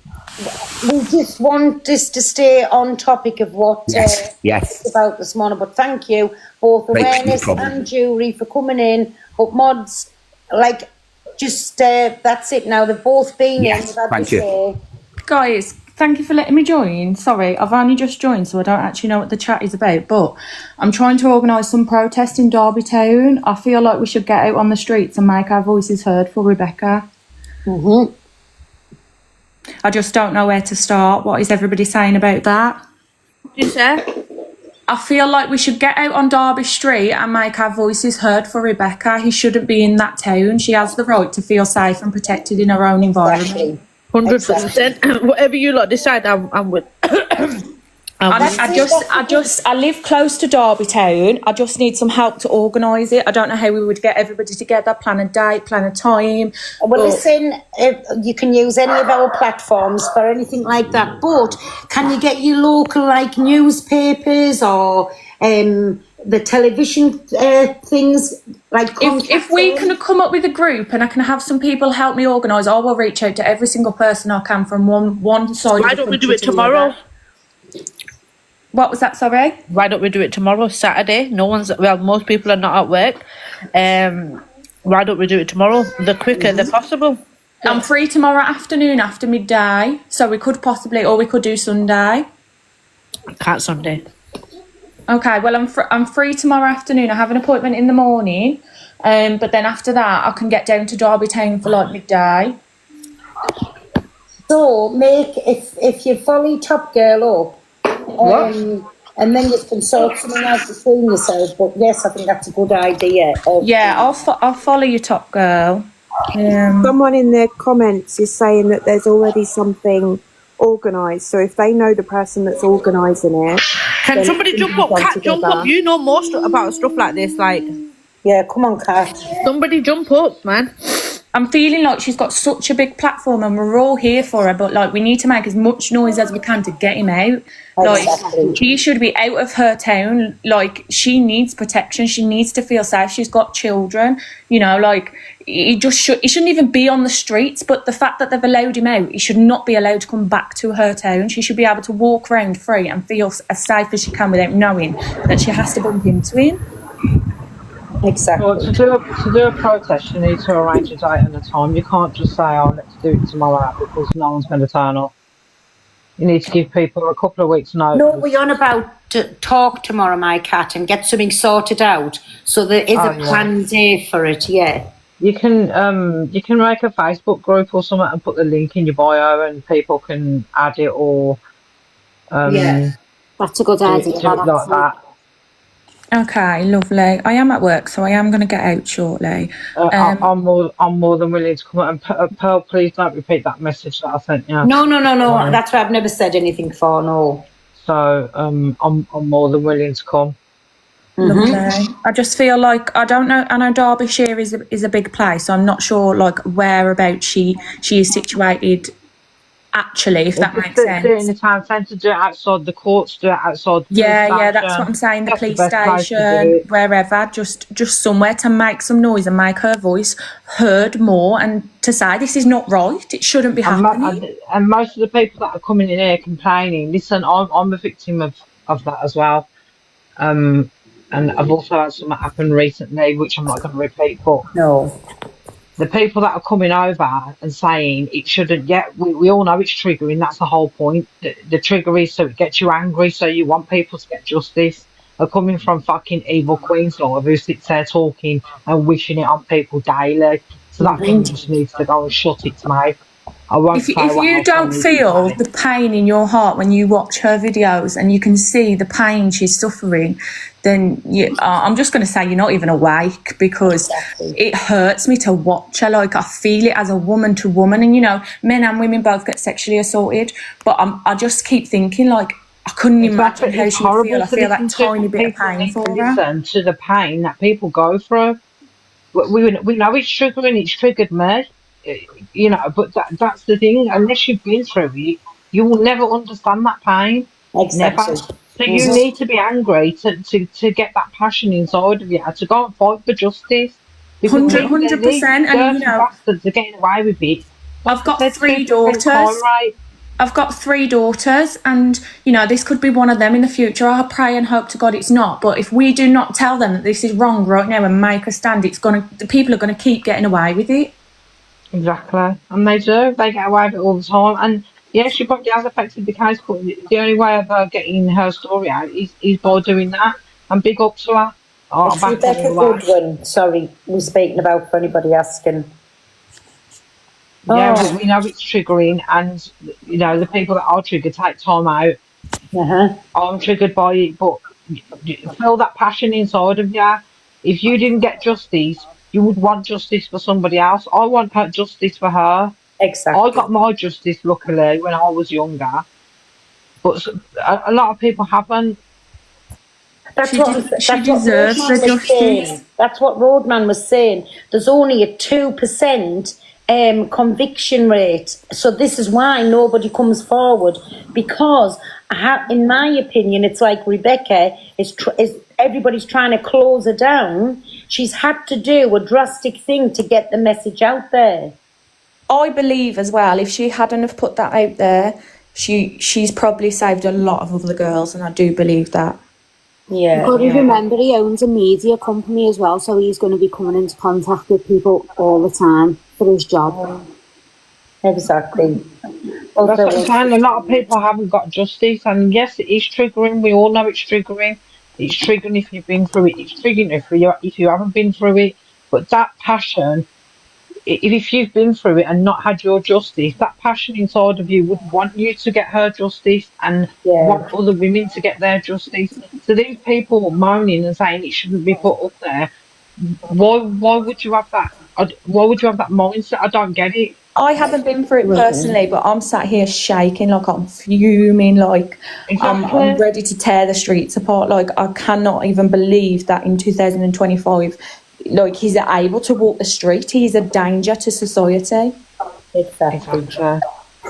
We just want this to stay on topic of what yes. about this morning. But thank you, both awareness and Julie, for coming in. But mods, that's it now. They've both been in. Thank you. Guys, thank you for letting me join. Sorry, I've only just joined, so I don't actually know what the chat is about, but I'm trying to organise some protest in Derby Town. I feel like we should get out on the streets and make our voices heard for Rebecca. Mm-hmm. I just don't know where to start. What is everybody saying about that? What did you say? I feel like we should get out on Derby Street and make our voices heard for Rebecca. He shouldn't be in that town. She has the right to feel safe and protected in her own environment. 100%. Whatever you lot decide, I'm with. I live close to Derby Town. I just need some help to organise it. I don't know how we would get everybody together, plan a date, plan a time. Well, listen, you can use any of our platforms for anything like that, but can you get your local newspapers or the television things? If we can come up with a group and I can have some people help me organise, I will reach out to every single person I can from one side. Why don't we do it tomorrow? What was that, sorry? Why don't we do it tomorrow, Saturday? Most people are not at work. Why don't we do it tomorrow? The quicker, the possible. I'm free tomorrow afternoon after midday, so we could do Sunday. Can't Sunday. Okay, well, I'm free tomorrow afternoon. I have an appointment in the morning, but then after that, I can get down to Derby Town for midday. So, if you follow Top Girl up, and then you can sort something out between yourselves. But yes, I think that's a good idea. I'll follow you, Top Girl. Someone in the comments is saying that there's already something organised. So if they know the person that's organising it, can somebody jump up? Cat, jump up. You know more about stuff like this. Yeah, come on, Cat. Somebody jump up, man. I'm feeling like she's got such a big platform and we're all here for her, but like we need to make as much noise as we can to get him out. Like he should be out of her town. Like she needs protection. She needs to feel safe. She's got children, you know, like he shouldn't even be on the streets, but the fact that they've allowed him out, he should not be allowed to come back to her town. She should be able to walk around free and feel as safe as she can without knowing that she has to bump into him. Exactly. Well, to do a protest, you need to arrange a date and a time. You can't just say, "Oh, let's do it tomorrow," because no one's going to turn up. You need to give people a couple of weeks' notice. No, we're on about to talk tomorrow, my cat, and get something sorted out. So there is a planned day for it. Yeah. You can make a Facebook group or something and put the link in your bio, and people can add it or that's a good idea. Do it like that. Okay, lovely. I am at work, so I am going to get out shortly. I'm more than willing to come out. And Pearl, please don't repeat that message that I sent you. No. That's why I've never said anything for, no. So I'm more than willing to come. Lovely. I just feel like, I know Derbyshire is a big place, so I'm not sure like whereabouts she is situated actually, if that makes sense. Do it in the town centre, do it outside the courts, do it outside the police yeah, that's station. what I'm saying, the That's police the best place to do station, it. wherever, just somewhere to make some noise and make her voice heard more and to say this is not right, it shouldn't be happening. And most of the people that are coming in here complaining, listen, I'm a victim of that as well. And I've also had something happen recently, which I'm not going to repeat, but no. The people that are coming over and saying it shouldn't, we all know it's triggering, that's the whole point. The trigger is so it gets you angry, so you want people to get justice. Are coming from fucking evil Queen's Law who sits there talking and wishing it on people daily. So that thing just needs to go and shut its mouth. If you don't feel the pain in your heart when you watch her videos and you can see the pain she's suffering, then I'm just going to say you're not even awake, because it hurts me to watch her. Like, I feel it as a woman to woman, and you know, men and women both get sexually assaulted, but I just keep thinking, like, I couldn't imagine how she would feel. I feel that tiny bit of pain for her. Listen to the pain that people go through. We know it's triggering, it's triggered me. You know, but that's the thing. Unless you've been through it, you will never understand that pain. Exactly. Never. So you need to be angry to get that passion inside of you, to go and fight for justice. 100%. And you know, bastards are getting away with it. I've got 3 daughters. I've got 3 daughters, and you know, this could be one of them in the future. I pray and hope to God it's not. But if we do not tell them that this is wrong right now and make a stand, the people are gonna keep getting away with it. Exactly, and they do. They get away with it all the time. And yeah, she probably has affected the case, but the only way of her getting her story out is by doing that. And big up to her. It's Rebecca Goodwin. Sorry, we're speaking about for anybody asking. Yeah, we know it's triggering, and you know, the people that are triggered take time out. I'm triggered by it, but feel that passion inside of you. If you didn't get justice, you would want justice for somebody else. I want justice for her. Exactly. I got my justice, luckily, when I was younger. But a lot of people haven't. That's what Roadman was saying. There's only a 2% conviction rate. So this is why nobody comes forward, because in my opinion, it's like Rebecca is everybody's trying to close her down. She's had to do a drastic thing to get the message out there. I believe as well, if she hadn't have put that out there, she's probably saved a lot of other girls, and I do believe that. Yeah. You've got to remember, he owns a media company as well, so he's going to be coming into contact with people all the time for his job. Exactly. That's what I'm saying. A lot of people haven't got justice, and yes, it is triggering. We all know it's triggering. It's triggering if you've been through it. It's triggering if you haven't been through it. But that passion, if you've been through it and not had your justice, that passion inside of you would want you to get her justice and want other women to get their justice. So these people moaning and saying it shouldn't be put up there, why would you have that? Why would you have that mindset? I don't get it. I haven't been through it personally, but I'm sat here shaking, like I'm fuming, like I'm ready to tear the streets apart. Like, I cannot even believe that in 2025 like, he's able to walk the street. He's a danger to society. Exactly.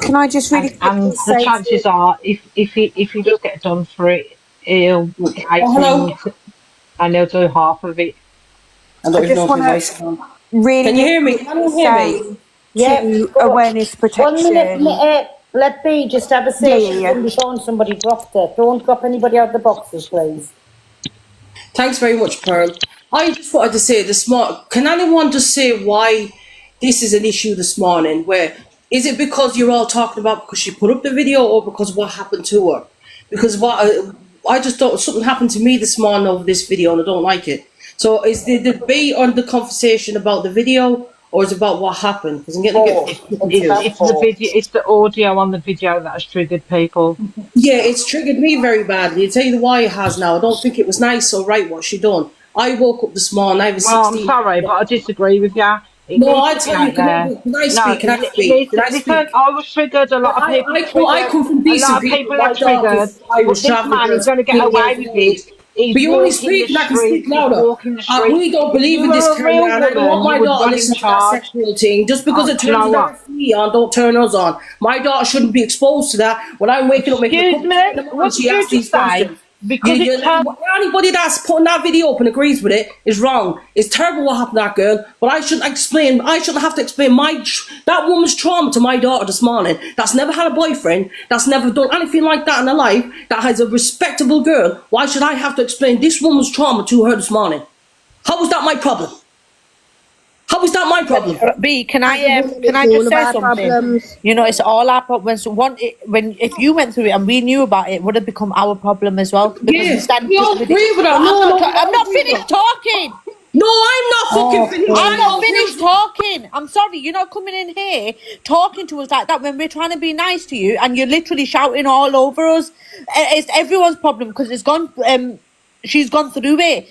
Can I just really and the chances are, if he does get done for it, he'll take things and he'll do half of it. I just want to really Can you hear me? Can you hear me? Yeah, awareness protection. 1 minute, let B just have a session before somebody dropped it. Don't drop anybody out the boxes, please. Thanks very much, Pearl. I just wanted to say can anyone just say why this is an issue this morning? Where is it because you're all talking about because she put up the video, or because what happened to her? Because I just thought something happened to me this morning over this video and I don't like it. So is the debate on the conversation about the video, or is it about what happened? Because I'm getting a bit it's the video, it's the audio on the video that has triggered people. Yeah, it's triggered me very badly. I'll tell you why it has now. I don't think it was nice or right what she done. I woke up this morning, I was 16. I'm sorry, but I disagree with you. No, I tell you, can I speak? I was triggered. A lot of people. I come from decent people. A lot of people are triggered. But this man is going to get away with it. But you only speak, I can speak louder. We don't believe in this kind of, and I don't want my daughter to listen to that sexual thing. Just because it turns the referee on, don't turn us on. My daughter shouldn't be exposed to that. When I'm waking up, making a cup of tea, she asks these questions. Because anybody that's putting that video up and agrees with it is wrong. It's terrible what happened to that girl, but I shouldn't have to explain that woman's trauma to my daughter this morning. That's never had a boyfriend, that's never done anything like that in her life, that has a respectable girl. Why should I have to explain this woman's trauma to her this morning? How was that my problem? How is that my problem? B, can I just say something? Problems. You know, it's all our problems. If you went through it and we knew about it, it would have become our problem as well. Yes, we all agree with that. I'm not finished talking. No, I'm not fucking finished. I'm not finished talking. I'm sorry, you're not coming in here talking to us like that when we're trying to be nice to you and you're literally shouting all over us. It's everyone's problem because it's gone. She's gone through it.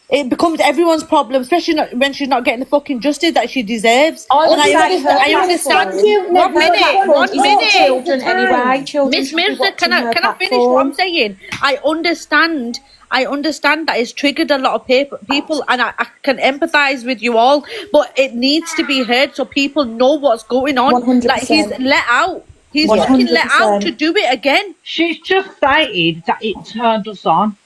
It becomes everyone's problem, especially when she's not getting the fucking justice that she deserves. I understand. 1 minute. 1 minute. Children anyway. Miss Mirza, can I finish what I'm saying? I understand that it's triggered a lot of people, and I can empathise with you all, but it needs to be heard so people know what's going on. 100%. Like, he's let out. He's fucking let out to do it again. She's just stated that it turned us on.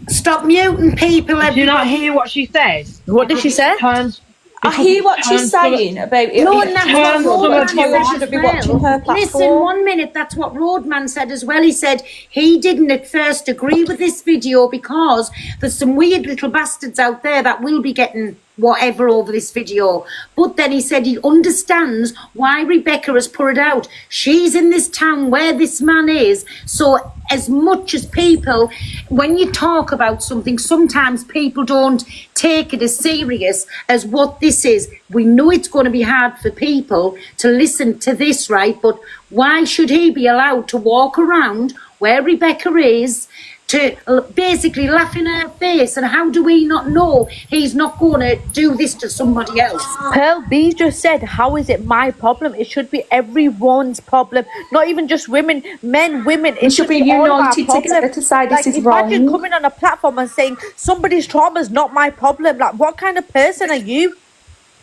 Stop muting people. Do you not hear what she says? What did she say? I hear what she's saying about it. No, and that's what Roadman should be watching her platform. Listen, 1 minute, that's what Roadman said as well. He said he didn't at first agree with this video because there's some weird little bastards out there that will be getting whatever over this video. But then he said he understands why Rebecca has put it out. She's in this town where this man is. So as much as people, when you talk about something, sometimes people don't take it as serious as what this is. We know it's going to be hard for people to listen to this, right? But why should he be allowed to walk around where Rebecca is, to basically laugh in her face? And how do we not know he's not going to do this to somebody else? Pearl B just said, how is it my problem? It should be everyone's problem, not even just women, men, women. It should be united together to say this is wrong. Imagine coming on a platform and saying somebody's trauma is not my problem. Like, what kind of person are you?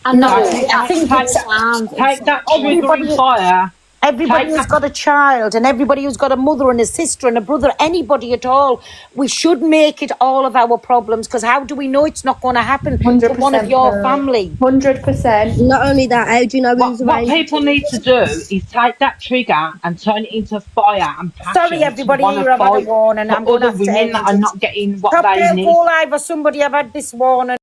I know. I think take that triggering fire. Everybody who's got a child and everybody who's got a mother and a sister and a brother, anybody at all, we should make it all of our problems, because how do we know it's not going to happen to one of your family? 100%. Not only that, how do you know who's what people need to do is take that trigger and turn it into fire and passion. Sorry, everybody, you're about to warn, and I'm going to have to women that are not getting what Top they Girl need. Go Live or somebody, I've had this warning.